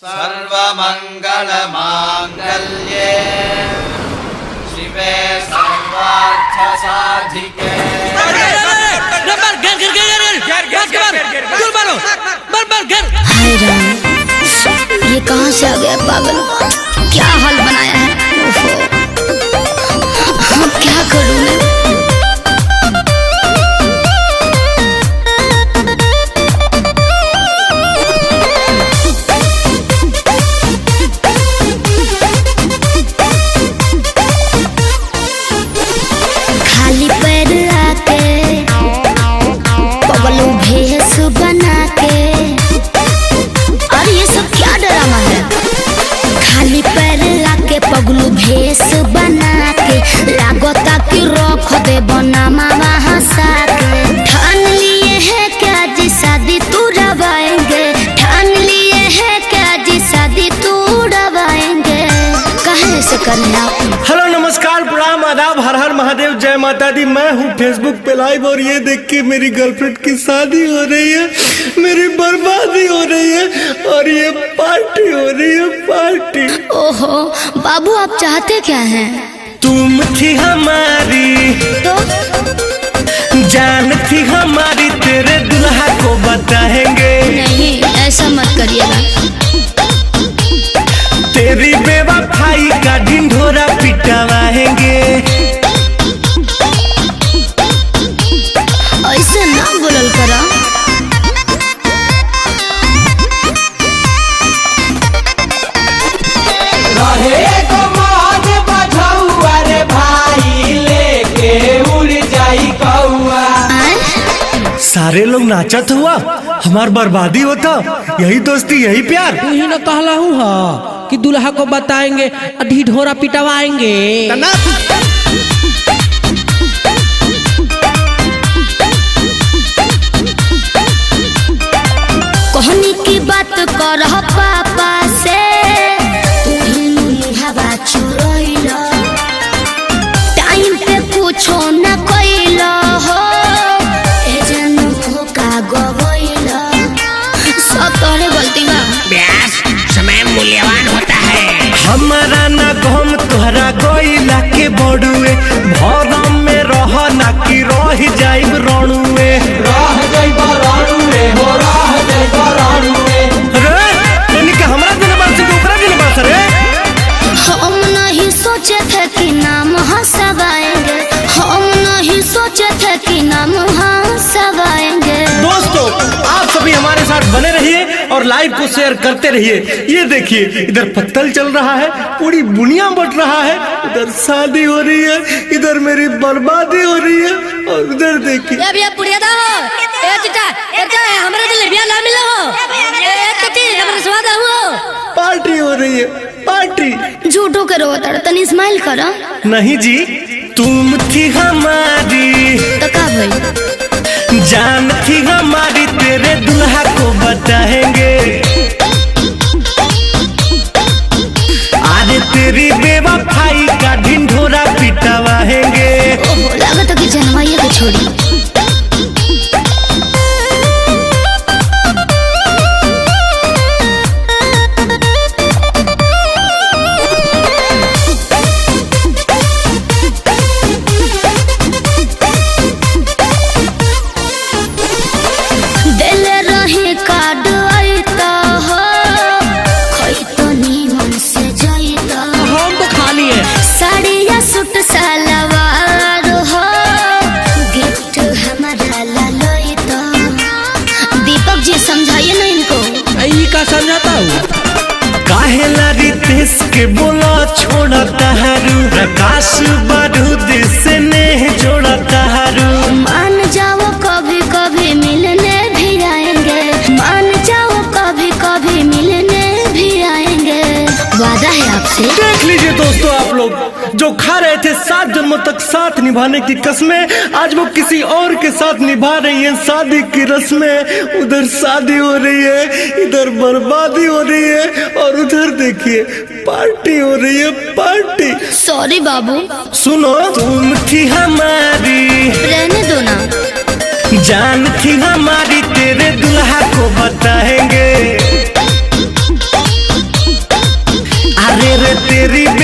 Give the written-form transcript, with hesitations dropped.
सर्वमंगलमांगल्ये शिवे सर्वार्थसाधिके। हाय राम, ये कहाँ से आ गया पागल? क्या हाल बनाया है? ओफो, क्या करूँ मैं? खाली पैर आके पगलू भेस बना के, और ये सब क्या ड्रामा है? खाली पैर आके पगलू भेस बना के, लागता कि रख दे बनामा हंसा के। ठान लिए है क्या जी शादी तू रवाएंगे? ठान लिए है क्या जी शादी तू रवाएंगे? कहे से करना। हेलो नमस्कार प्रणाम आदाब, हर हर महादेव, जय माता दी। मैं हूँ फेसबुक पे लाइव और ये देख के मेरी गर्लफ्रेंड की शादी हो रही है, मेरी बर्बादी हो रही है और ये पार्टी हो रही है, पार्टी। ओहो बाबू, आप चाहते क्या हैं? तुम थी हमारी तो जान, थी हमारी, तेरे दुल्हा को बताएंगे। नहीं, ऐसा मत करिएगा। तेरी बेवफाई का ढिंढोरा पिटवाएंगे। ऐसे ना बोलल करा। रहे को मौज बझौआ रे भाई, लेके उड़ जाई कौआ। सारे लोग नाचत हुआ, हमार बर्बादी होता। यही दोस्ती, यही प्यार। यही न कहला हूँ कि दुल्हा को बताएंगे, ढिढोरा पिटवाएंगे। कहनी की बात कर पापा से, तू ही हवा चुरैला, टाइम पे पूछो न कइला हो, ए जनू का गवैला। सब तोरे गलती बा। ब्यास, समय मूल्यवान होता है। हमारा ना गम तोहरा गोइला के बड़ुए, भरम में रह ना कि रह जाइब रणुए। रह जाइब रणुए हो, रह जाइब रणुए। रे यानी कि हमरा दिन बात से ओकरा दिन बात रे। हम नहीं सोचे थे कि नाम हंसवाएंगे, हम नहीं सोचे थे कि नाम हंसवाएंगे। दोस्तों, आप सभी हमारे साथ बने रहिए और लाइव को शेयर करते रहिए। ये देखिए, इधर पत्तल चल रहा है, पूरी दुनिया बट रहा है, इधर शादी हो रही है, इधर मेरी बर्बादी हो रही है और उधर देखिए। ये भैया पुड़िया दा हो, ए चिटा, हमरे दिल बिया ना मिला हो, ए कति हमरे स्वाद हो। पार्टी हो रही है, पार्टी। झूठो के रोता तनी स्माइल करा। नहीं जी, तुम थी हमारी तो का भाई? जान, थी हमारी, तेरे दुल्हा को बताएंगे। आज तेरी बेवफाई का ढिंढोरा पिटवाएंगे। ओहो, लागत कि जनवाइया के छोड़ी। सलवार हो, गिफ्ट हमारा ललोई। तो दीपक जी समझाइए ना इनको। यही का समझाता हूँ। काहेला रितेश के बोला छोड़ता हरू, प्रकाश बारूद से नेह जोड़ता हरू। मान जाओ कभी कभी मिलने भी आएंगे, मान जाओ कभी कभी मिलने भी आएंगे। वादा है आपसे। देख लीजिए दोस्तों, आप लोग जो खा रहे थे 7 जन्मों तक साथ निभाने की कसमें, आज वो किसी और के साथ निभा रही है शादी की रस्में। उधर शादी हो रही है, इधर बर्बादी हो रही है और उधर देखिए पार्टी हो रही है, पार्टी। सॉरी बाबू। सुनो, तुम थी हमारी, रहने दो ना। जान थी हमारी, तेरे दुल्हा को बताएंगे। तेरी